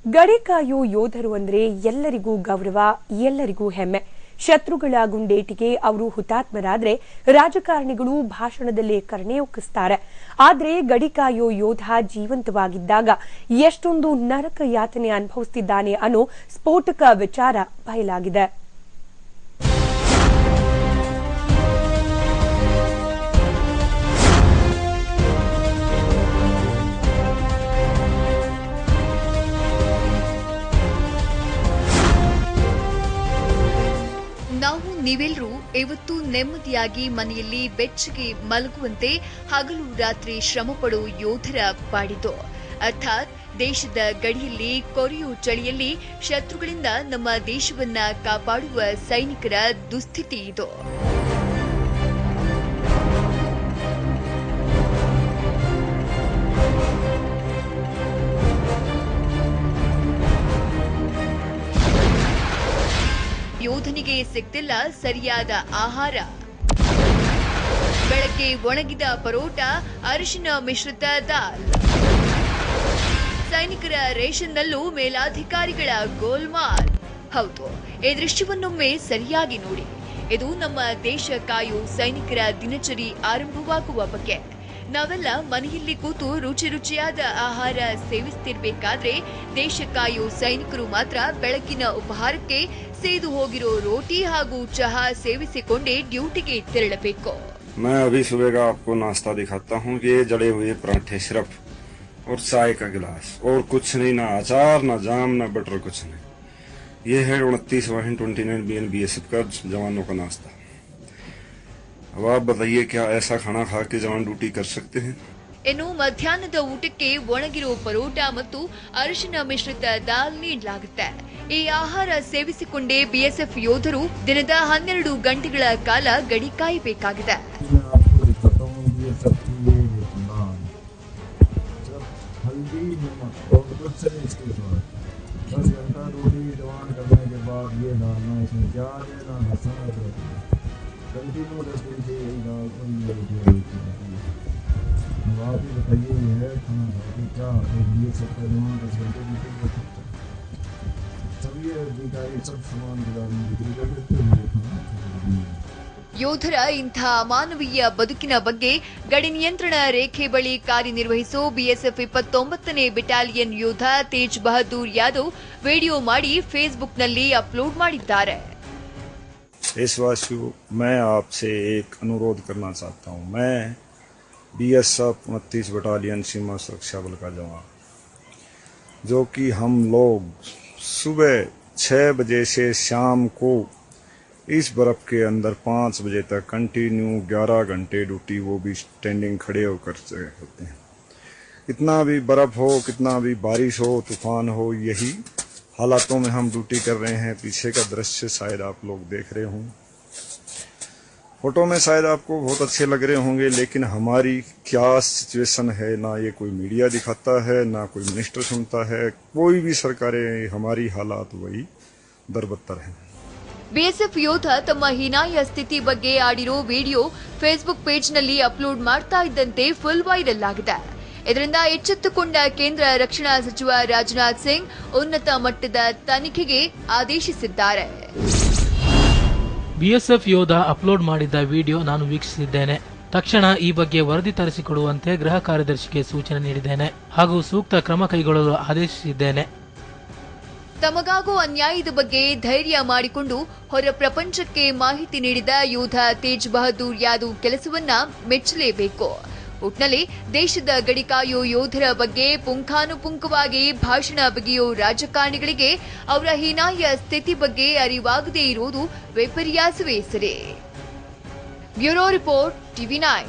ಗಡಿ ಕಾಯೋ ಯೋಧರು ಅಂದ್ರೆ ಎಲ್ಲರಿಗೂ ಗೌರವ, ಎಲ್ಲರಿಗೂ ಹೆಮ್ಮೆ. ಶತ್ರುಗಳ ಗುಂಡೇಟಿಗೆ ಅವರು ಹುತಾತ್ಮರಾದ್ರೆ ರಾಜಕಾರಣಿಗಳು ಭಾಷಣದಲ್ಲಿ ಕರುಣೆಯೊಕ್ಕಿಸ್ತಾರೆ. ಆದ್ರೆ ಗಡಿ ಕಾಯೋ ಯೋಧ ಜೀವಂತವಾಗಿದ್ದಾಗ ಎಷ್ಟೊಂದು ನರಕ ಯಾತನೆ ಅನುಭವಿಸುತ್ತಿದ್ದಾನೆ ಅನ್ನೋ ಸ್ಫೋಟಕ ವಿಚಾರ ಬಯಲಾಗಿದೆ. ನಾವು ನೀವೆಲ್ಲರೂ ಇವತ್ತು ನೆಮ್ಮದಿಯಾಗಿ ಮನೆಯಲ್ಲಿ ಬೆಚ್ಚಗೆ ಮಲಗುವಂತೆ ಹಗಲು ರಾತ್ರಿ ಶ್ರಮಪಡೋ ಯೋಧರ ಪಾಡಿದ್ದು. ಅರ್ಥಾತ್ ದೇಶದ ಗಡಿಯಲ್ಲಿ ಕೊರೆಯೋ ಚಳಿಯಲ್ಲಿ ಶತ್ರುಗಳಿಂದ ನಮ್ಮ ದೇಶವನ್ನ ಕಾಪಾಡುವ ಸೈನಿಕರ ದುಸ್ಥಿತಿ ಇದು. ಯೋಧನಿಗೆ ಸಿಗ್ತಿಲ್ಲ ಸರಿಯಾದ ಆಹಾರ. ಬೆಳಗ್ಗೆ ಒಣಗಿದ ಪರೋಟ, ಅರಿಶಿನ ಮಿಶ್ರಿತ ದಾಲ್. ಸೈನಿಕರ ರೇಷನ್ನಲ್ಲೂ ಮೇಲಾಧಿಕಾರಿಗಳ ಗೋಲ್ಮಾಲ್. ಹೌದು, ಈ ದೃಶ್ಯವನ್ನೊಮ್ಮೆ ಸರಿಯಾಗಿ ನೋಡಿ. ಇದು ನಮ್ಮ ದೇಶ ಕಾಯೋ ಸೈನಿಕರ ದಿನಚರಿ ಆರಂಭವಾಗುವ ಬಗ್ಗೆ. ನಾವೆಲ್ಲ ಮನೆಯಲ್ಲಿ ಕೂತು ರುಚಿ ರುಚಿಯಾದ ಆಹಾರ ಸೇವಿಸುತ್ತಿರಬೇಕಾದ್ರೆ ದೇಶ ಕಾಯೋ ಸೈನಿಕರು ಮಾತ್ರ ಬೆಳಗಿನ ಉಪಹಾರಕ್ಕೆ ಸೇದು ಹೋಗಿರೋ ರೋಟಿ ಹಾಗೂ ಚಹಾ ಸೇವಿಸಿಕೊಂಡೇ ಡ್ಯೂಟಿಗೆ ತೆರಳಬೇಕು. मैं अभी सुबह का आपको नाश्ता दिखाता हूँ कि ये जड़े हुए पराठे सिर्फ और चाय का गिलास और कुछ नहीं, ना अचार, ना जाम, ना बटर, कुछ नहीं. ये है 29/29 BNBSF का जवानों का नाश्ता. अब आप बताइए क्या ऐसा खाना खा के जवान ड्यूटी कर सकते हैं? ಇನ್ನು ಮಧ್ಯಾಹ್ನದ ಊಟಕ್ಕೆ ಒಣಗಿರೋ ಪರೋಟ ಮತ್ತು ಅರಿಶಿನ ಮಿಶ್ರಿತ ದಾಲ್ ನೀಡಲಾಗುತ್ತೆ. ಈ ಆಹಾರ ಸೇವಿಸಿಕೊಂಡೇ ಬಿಎಸ್ಎಫ್ ಯೋಧರು ದಿನದ 12 ಗಂಟೆಗಳ ಕಾಲ ಗಡಿ ಕಾಯಬೇಕಾಗಿದೆ. आप ही बताइए ये है खाना खाते क्या लिए सबका जवान 10 घंटे ड्यूटी करते हैं, सभी अधिकारी सब सामान बिक्री कर देते हैं. ಯೋಧರ ಇಂಥ ಅಮಾನವೀಯ ಬದುಕಿನ ಬಗ್ಗೆ ಗಡಿ ನಿಯಂತ್ರಣ ರೇಖೆ ಬಳಿ ಕಾರ್ಯನಿರ್ವಹಿಸೋ ಬಿಎಸ್ಎಫ್ 29ನೇ ಬೆಟಾಲಿಯನ್ ಯೋಧ ತೇಜ್ ಬಹದ್ದೂರ್ ಯಾದವ್ ವಿಡಿಯೋ ಮಾಡಿ ಫೇಸ್ಬುಕ್ನಲ್ಲಿ ಅಪ್ಲೋಡ್ ಮಾಡಿದ್ದಾರೆ. देशवासियों, मैं आपसे एक अनुरोध करना चाहता हूँ. मैं BSF 29 बटालियन सीमा सुरक्षा बल का जवान, जो कि हम लोग सुबह 6 बजे से शाम को इस बर्फ के अंदर 5 बजे तक कंटिन्यू 11 घंटे ड्यूटी, वो भी स्टैंडिंग खड़े होकर होते हैं. कितना भी बर्फ हो, कितना भी बारिश हो, तूफान हो, यही हालातों में हम ड्यूटी कर रहे हैं. पीछे का दृश्य शायद आप लोग देख रहे हों. फोटो में शायद आपको बहुत अच्छे लग रहे होंगे, लेकिन हमारी क्या सिचुएशन है ना ये कोई मीडिया दिखाता है, ना कोई मिनिस्टर सुनता है, कोई भी सरकारें. हमारी हालात वही दरबत्तर है. ಬಿಎಸ್ಎಫ್ ಯೋಧ ತಮ್ಮ ಹೀನಾಯ ಸ್ಥಿತಿ ಬಗ್ಗೆ ಆಡಿರೋ ವಿಡಿಯೋ ಫೇಸ್ಬುಕ್ ಪೇಜ್ನಲ್ಲಿ ಅಪ್ಲೋಡ್ ಮಾಡ್ತಾ ಇದ್ದಂತೆ ಫುಲ್ ವೈರಲ್ ಆಗಿದೆ. ಇದರಿಂದ ಎಚ್ಚೆತ್ತುಕೊಂಡ ಕೇಂದ್ರ ರಕ್ಷಣಾ ಸಚಿವ ರಾಜನಾಥ್ ಸಿಂಗ್ ಉನ್ನತ ಮಟ್ಟದ ತನಿಖೆಗೆ ಆದೇಶಿಸಿದ್ದಾರೆ. ಬಿಎಸ್ಎಫ್ ಯೋಧ ಅಪ್ಲೋಡ್ ಮಾಡಿದ್ದ ವಿಡಿಯೋ ನಾನು ವೀಕ್ಷಿಸಿದ್ದೇನೆ. ತಕ್ಷಣ ಈ ಬಗ್ಗೆ ವರದಿ ತರಿಸಿಕೊಡುವಂತೆ ಗೃಹ ಕಾರ್ಯದರ್ಶಿಗೆ ಸೂಚನೆ ನೀಡಿದ್ದೇನೆ ಹಾಗೂ ಸೂಕ್ತ ಕ್ರಮ ಕೈಗೊಳ್ಳಲು ಆದೇಶಿಸಿದ್ದೇನೆ. ತಮಗಾಗೋ ಅನ್ಯಾಯದ ಬಗ್ಗೆ ಧೈರ್ಯ ಮಾಡಿಕೊಂಡು ಹೊರ ಪ್ರಪಂಚಕ್ಕೆ ಮಾಹಿತಿ ನೀಡಿದ ಯೋಧ ತೇಜ್ ಬಹದ್ದೂರ್ ಯಾದವ್ ಕೆಲಸವನ್ನ ಮೆಚ್ಚಲೇಬೇಕು. ಒಟ್ನಲ್ಲಿ ದೇಶದ ಗಡಿ ಕಾಯೋ ಯೋಧರ ಬಗ್ಗೆ ಪುಂಖಾನುಪುಂಖವಾಗಿ ಭಾಷಣ ಬಗೆಯೋ ರಾಜಕಾರಣಿಗಳಿಗೆ ಅವರ ಹೀನಾಯ ಸ್ಥಿತಿ ಬಗ್ಗೆ ಅರಿವಾಗದೇ ಇರುವುದು ವಿಪರ್ಯಾಸವೇ ಸರಿ. Bureau report, TV9.